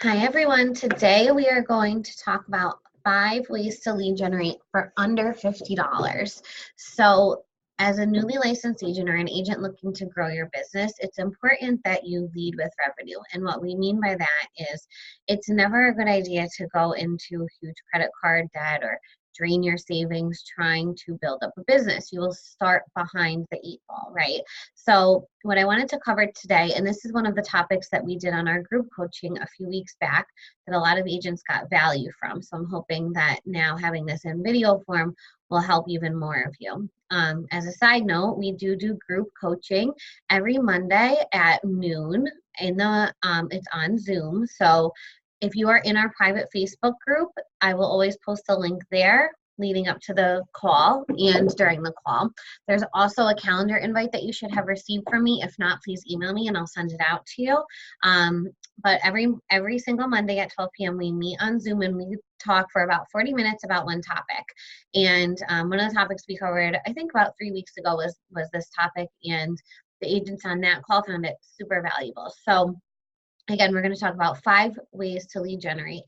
Hi everyone, today we are going to talk about 5 ways to lead generate for under $50. So as a newly licensed agent or an agent looking to grow your business, it's important that you lead with revenue. And what we mean by that is it's never a good idea to go into huge credit card debt or drain your savings trying to build up a business. You will start behind the 8 ball, right? So what I wanted to cover today, and this is one of the topics that we did on our group coaching a few weeks back that a lot of agents got value from. So I'm hoping that now having this in video form will help even more of you. As a side note, we do group coaching every Monday at noon. It's on Zoom. So if you are in our private Facebook group, I will always post a link there leading up to the call and during the call. There's also a calendar invite that you should have received from me. If not, please email me and I'll send it out to you. But every single Monday at 12 p.m. we meet on Zoom and we talk for about 40 minutes about one topic. And one of the topics we covered, I think about 3 weeks ago, was this topic, and the agents on that call found it super valuable. So again, we're going to talk about 5 ways to lead generate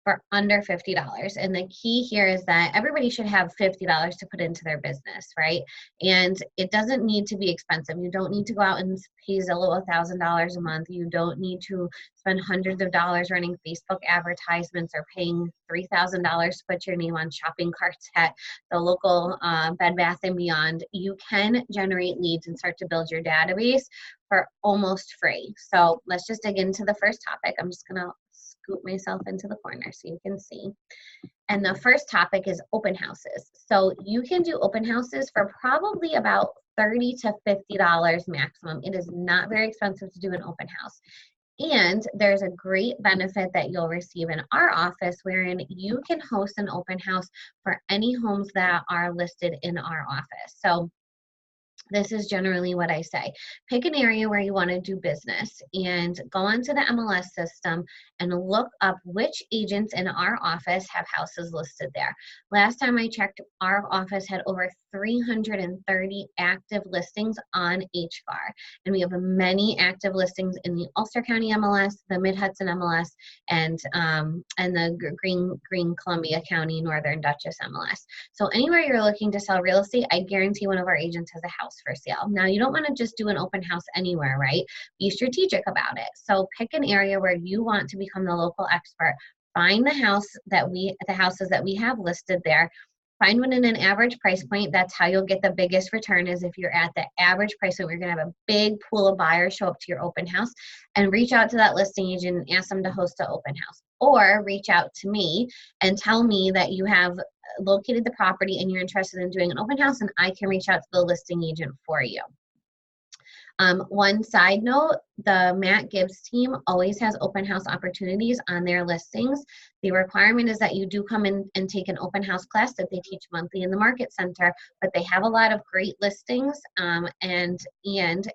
for under $50. And the key here is that everybody should have $50 to put into their business, right? And it doesn't need to be expensive. You don't need to go out and pay Zillow $1,000 a month. You don't need to spend hundreds of dollars running Facebook advertisements or paying $3,000 to put your name on shopping carts at the local Bed Bath & Beyond. You can generate leads and start to build your database for almost free. So let's just dig into the first topic. I'm just going to scoot myself into the corner so you can see. And the first topic is open houses. So you can do open houses for probably about $30 to $50 maximum. It is not very expensive to do an open house. And there's a great benefit that you'll receive in our office wherein you can host an open house for any homes that are listed in our office. So this is generally what I say. Pick an area where you want to do business and go onto the MLS system and look up which agents in our office have houses listed there. Last time I checked, our office had over 330 active listings on HVAR. And we have many active listings in the Ulster County MLS, the Mid-Hudson MLS, and the Green Columbia County Northern Dutchess MLS. So anywhere you're looking to sell real estate, I guarantee one of our agents has a house for sale. Now, you don't want to just do an open house anywhere, right? Be strategic about it. So pick an area where you want to become the local expert. Find the houses that we have listed there. Find one in an average price point. That's how you'll get the biggest return, is if you're at the average price point. We're going to have a big pool of buyers show up to your open house, and reach out to that listing agent and ask them to host an open house. Or reach out to me and tell me that you have located the property and you're interested in doing an open house, and I can reach out to the listing agent for you. One side note, the Matt Gibbs team always has open house opportunities on their listings. The requirement is that you do come in and take an open house class that they teach monthly in the Market Center, but they have a lot of great listings, and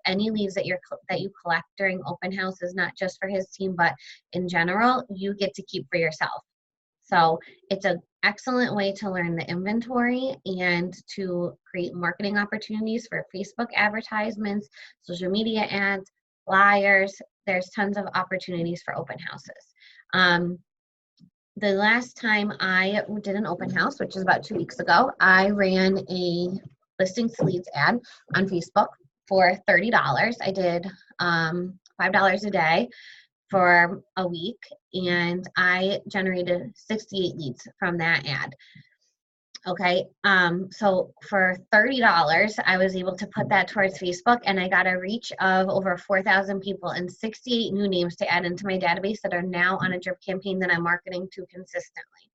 any leads that you collect during open house is not just for his team, but in general, you get to keep for yourself. So it's an excellent way to learn the inventory and to create marketing opportunities for Facebook advertisements, social media ads, flyers. There's tons of opportunities for open houses. The last time I did an open house, which is about 2 weeks ago, I ran a listings leads ad on Facebook for $30. I did $5 a day for a week, and I generated 68 leads from that ad. Okay, so for $30, I was able to put that towards Facebook, and I got a reach of over 4,000 people and 68 new names to add into my database that are now on a drip campaign that I'm marketing to consistently.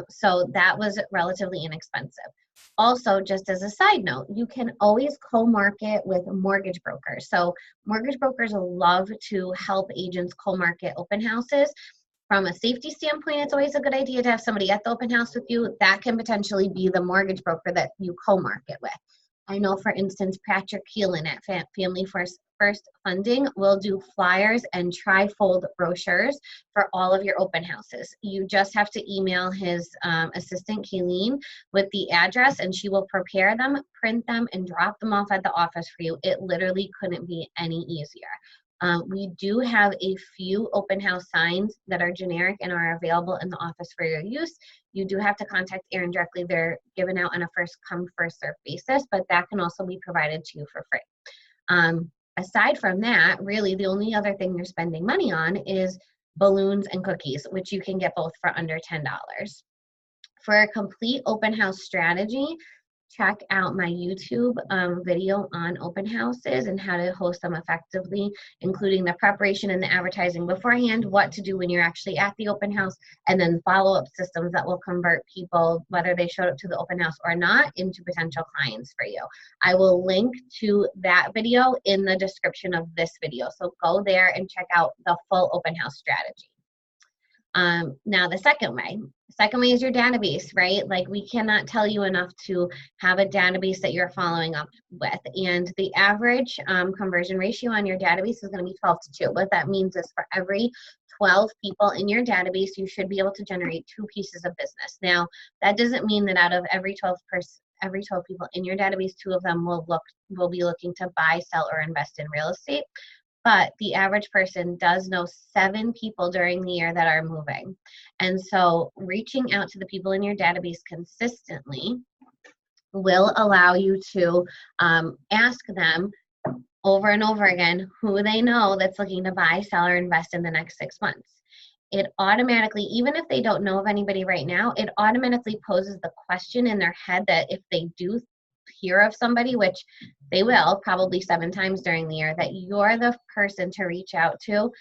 So that was relatively inexpensive. Also, just as a side note, you can always co-market with mortgage brokers. So mortgage brokers love to help agents co-market open houses. From a safety standpoint, it's always a good idea to have somebody at the open house with you. That can potentially be the mortgage broker that you co-market with. I know, for instance, Patrick Keelan at Family First Funding will do flyers and trifold brochures for all of your open houses. You just have to email his assistant, Kayleen, with the address, and she will prepare them, print them, and drop them off at the office for you. It literally couldn't be any easier. We do have a few open house signs that are generic and are available in the office for your use. You do have to contact Erin directly. They're given out on a first come, first served basis, but that can also be provided to you for free. Aside from that, really the only other thing you're spending money on is balloons and cookies, which you can get both for under $10. For a complete open house strategy, check out my YouTube video on open houses and how to host them effectively, including the preparation and the advertising beforehand, what to do when you're actually at the open house, and then follow-up systems that will convert people, whether they showed up to the open house or not, into potential clients for you. I will link to that video in the description of this video, so go there and check out the full open house strategy. Now the second way is your database, right? Like, we cannot tell you enough to have a database that you're following up with. And the average conversion ratio on your database is going to be 12-2. What that means is for every 12 people in your database, you should be able to generate 2 pieces of business. Now, that doesn't mean that out of every 12 people in your database, 2 of them will be looking to buy, sell, or invest in real estate. But the average person does know 7 people during the year that are moving. And so reaching out to the people in your database consistently will allow you to ask them over and over again who they know that's looking to buy, sell, or invest in the next 6 months. It automatically, even if they don't know of anybody right now, it automatically poses the question in their head that if they do hear of somebody, which they will probably 7 times during the year, that you're the person to reach out to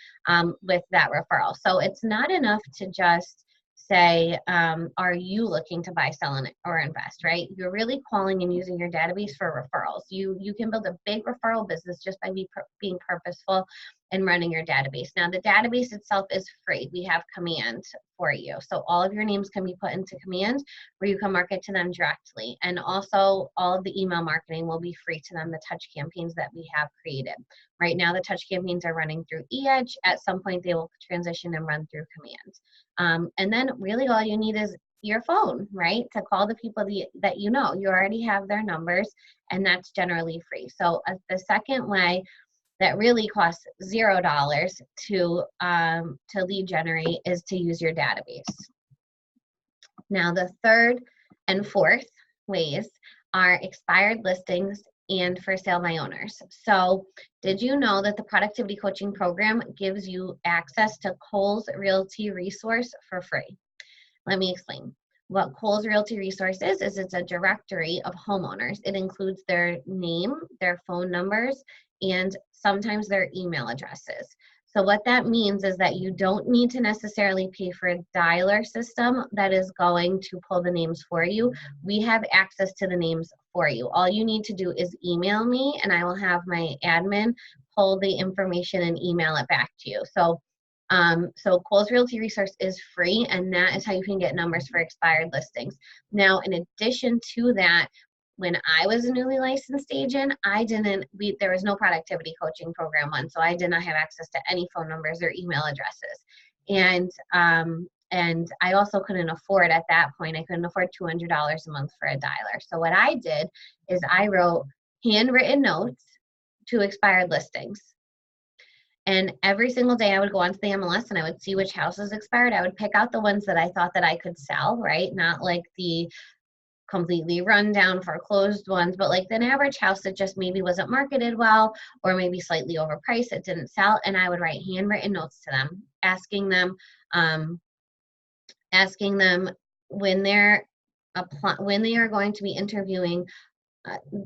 with that referral. So it's not enough to just say, are you looking to buy, sell, or invest, right? You're really calling and using your database for referrals. You can build a big referral business just by being purposeful and running your database. Now, the database itself is free. We have command for you. So all of your names can be put into command where you can market to them directly. And also all of the email marketing will be free to them, the touch campaigns that we have created. Right now, the touch campaigns are running through eEdge. At some point, they will transition and run through command. And then really all you need is your phone, right? To call the people that you know. You already have their numbers, and that's generally free. So the second way that really costs $0 to lead generate is to use your database. Now, the third and fourth ways are expired listings and for sale by owners. So did you know that the productivity coaching program gives you access to Kohl's Realty resource for free? Let me explain. What Kohl's Realty resource is it's a directory of homeowners. It includes their name, their phone numbers, and sometimes their email addresses. So what that means is that you don't need to necessarily pay for a dialer system that is going to pull the names for you. We have access to the names for you. All you need to do is email me, and I will have my admin pull the information and email it back to you. So Kohl's Realty resource is free, and that is how you can get numbers for expired listings. Now, in addition to that, when I was a newly licensed agent, there was no productivity coaching program one, so I did not have access to any phone numbers or email addresses. And I also couldn't afford, at that point, I couldn't afford $200 a month for a dialer. So what I did is I wrote handwritten notes to expired listings. And every single day I would go onto the MLS and I would see which houses expired. I would pick out the ones that I thought that I could sell, right? Not like the completely run down foreclosed ones, but like an average house that just maybe wasn't marketed well or maybe slightly overpriced, it didn't sell. And I would write handwritten notes to them, asking them when they are going to be interviewing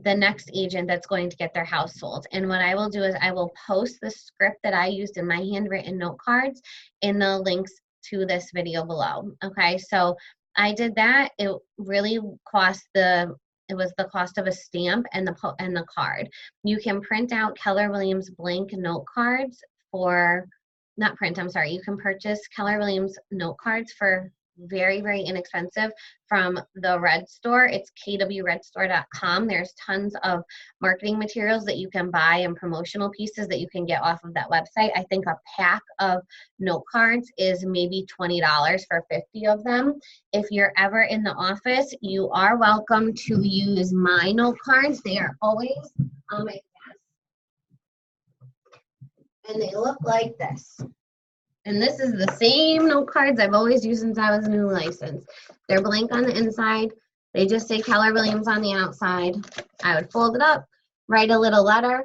the next agent that's going to get their house sold. And what I will do is I will post the script that I used in my handwritten note cards in the links to this video below. Okay, so I did that. It really it was the cost of a stamp and the card. You can print out Keller Williams blank note cards you can purchase Keller Williams note cards for very, very inexpensive from the Red Store. It's kwredstore.com. There's tons of marketing materials that you can buy and promotional pieces that you can get off of that website. I think a pack of note cards is maybe $20 for 50 of them. If you're ever in the office, you are welcome to use my note cards. They are always on my desk. and they look like this. And this is the same note cards I've always used since I was a new license. They're blank on the inside. They just say Keller Williams on the outside. I would fold it up, write a little letter,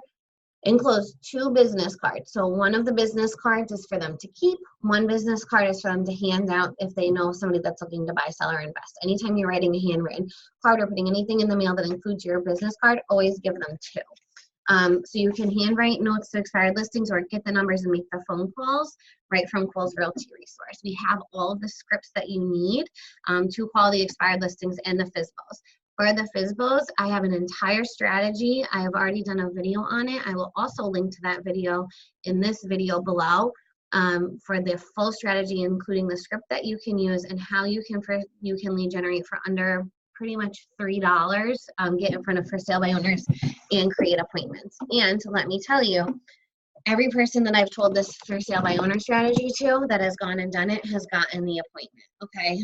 enclose 2 business cards. So one of the business cards is for them to keep. One business card is for them to hand out if they know somebody that's looking to buy, sell, or invest. Anytime you're writing a handwritten card or putting anything in the mail that includes your business card, always give them 2. So you can handwrite notes to expired listings or get the numbers and make the phone calls right from Cole's Realty resource. We have all of the scripts that you need to call the expired listings and the FSBOs. For the FSBOs, I have an entire strategy. I have already done a video on it. I will also link to that video in this video below for the full strategy, including the script that you can use and how you can lead generate for under pretty much $3, get in front of for sale by owners and create appointments. And let me tell you, every person that I've told this for sale by owner strategy to that has gone and done it has gotten the appointment. Okay.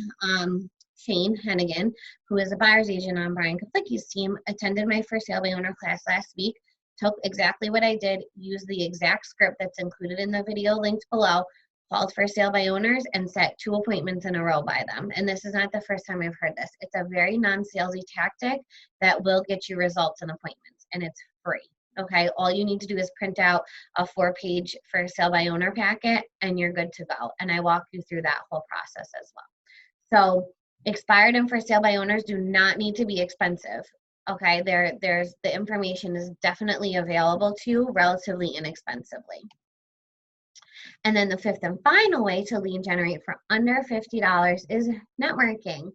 Shane Hennigan, who is a buyer's agent on Brian Kaplicki's team, attended my for sale by owner class last week, took exactly what I did, used the exact script that's included in the video linked below, called for sale by owners, and set 2 appointments in a row by them. And this is not the first time I've heard this. It's a very non-salesy tactic that will get you results and appointments, and it's free. Okay, all you need to do is print out a 4-page for sale by owner packet, and you're good to go. And I walk you through that whole process as well. So expired and for sale by owners do not need to be expensive. Okay, there's the information is definitely available to you relatively inexpensively. And then the 5th and final way to lead generate for under $50 is networking.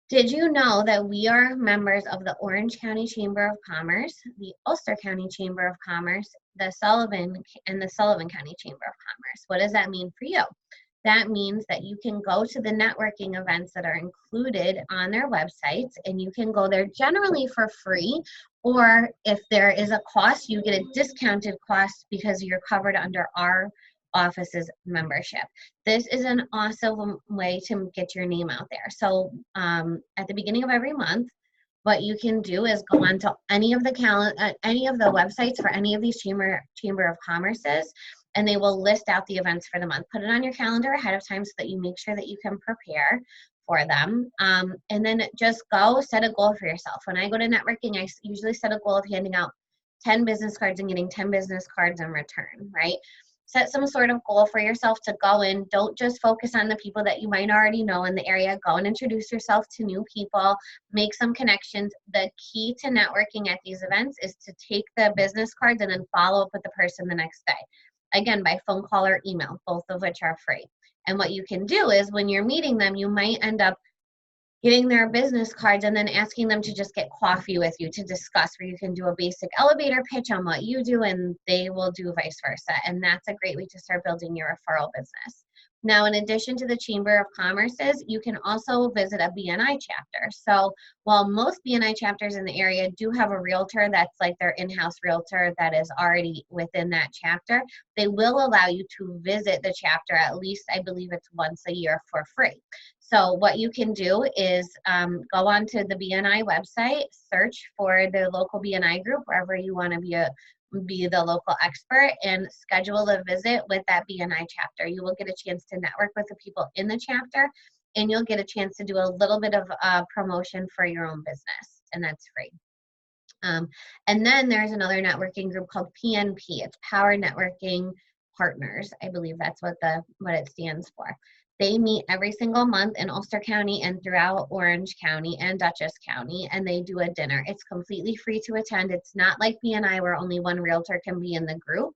Did you know that we are members of the Orange County Chamber of Commerce, the Ulster County Chamber of Commerce, the Sullivan County Chamber of Commerce? What does that mean for you? That means that you can go to the networking events that are included on their websites, and you can go there generally for free, or if there is a cost, you get a discounted cost because you're covered under our office's membership. This is an awesome way to get your name out there. So at the beginning of every month, what you can do is go on to any of the websites for any of these Chamber of Commerce's, and they will list out the events for the month. Put it on your calendar ahead of time so that you make sure that you can prepare for them. And then just go set a goal for yourself. When I go to networking, I usually set a goal of handing out 10 business cards and getting 10 business cards in return, right? Set some sort of goal for yourself to go in. Don't just focus on the people that you might already know in the area. Go and introduce yourself to new people, make some connections. The key to networking at these events is to take the business cards and then follow up with the person the next day. Again, by phone call or email, both of which are free. And what you can do is when you're meeting them, you might end up getting their business cards and then asking them to just get coffee with you to discuss, where you can do a basic elevator pitch on what you do and they will do vice versa. And that's a great way to start building your referral business. Now, in addition to the Chamber of Commerce's, you can also visit a BNI chapter. So while most BNI chapters in the area do have a realtor that's like their in-house realtor that is already within that chapter, they will allow you to visit the chapter at least, I believe it's once a year for free. So what you can do is go onto the BNI website, search for the local BNI group, wherever you want to be the local expert, and schedule a visit with that BNI chapter. You will get a chance to network with the people in the chapter, and you'll get a chance to do a little bit of promotion for your own business, and that's free. And then there's another networking group called PNP. It's Power Networking Partners. I believe that's what it stands for. They meet every single month in Ulster County and throughout Orange County and Dutchess County, and they do a dinner. It's completely free to attend. It's not like BNI where only one realtor can be in the group.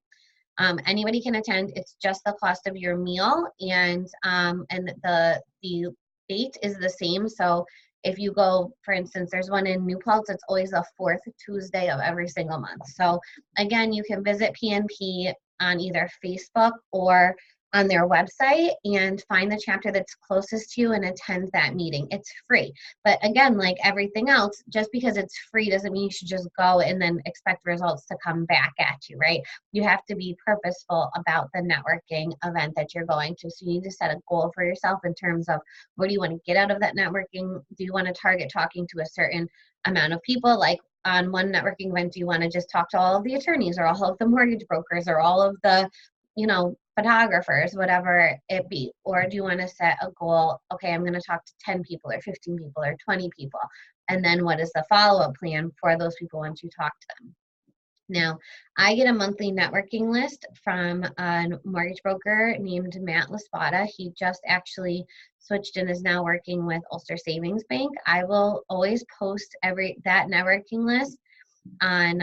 Anybody can attend. It's just the cost of your meal, and the date is the same. So if you go, for instance, there's one in New Paltz, it's always the 4th Tuesday of every single month. So again, you can visit PNP on either Facebook or on their website and find the chapter that's closest to you and attend that meeting. It's free. But again, like everything else, just because it's free doesn't mean you should just go and then expect results to come back at you, right? You have to be purposeful about the networking event that you're going to. So you need to set a goal for yourself in terms of what do you want to get out of that networking? Do you want to target talking to a certain amount of people? Like on one networking event, do you want to just talk to all of the attorneys or all of the mortgage brokers or all of the, photographers, whatever it be? Or do you want to set a goal? Okay, I'm going to talk to 10 people or 15 people or 20 people. And then what is the follow-up plan for those people once you talk to them? Now, I get a monthly networking list from a mortgage broker named Matt Laspada. He just actually switched and is now working with Ulster Savings Bank. I will always post that networking list on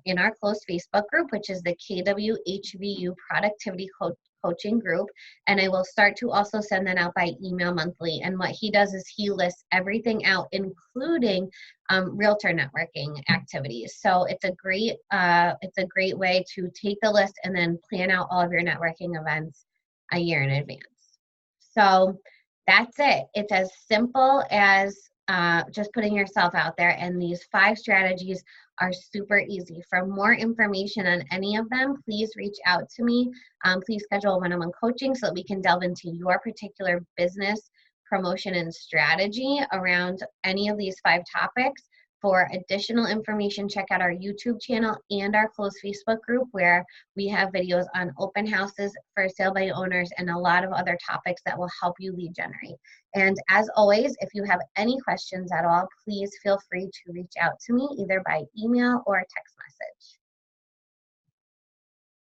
in our closed Facebook group, which is the KWHVU Productivity Coaching Group, and I will start to also send that out by email monthly. And what he does is he lists everything out, including realtor networking activities. So it's a great way to take the list and then plan out all of your networking events a year in advance. So that's it. It's as simple as just putting yourself out there, and these 5 strategies are super easy. For more information on any of them, please reach out to me. Please schedule one-on-one coaching so that we can delve into your particular business promotion and strategy around any of these 5 topics. For additional information, check out our YouTube channel and our closed Facebook group, where we have videos on open houses, for sale by owners, and a lot of other topics that will help you lead generate. And as always, if you have any questions at all, please feel free to reach out to me either by email or text message.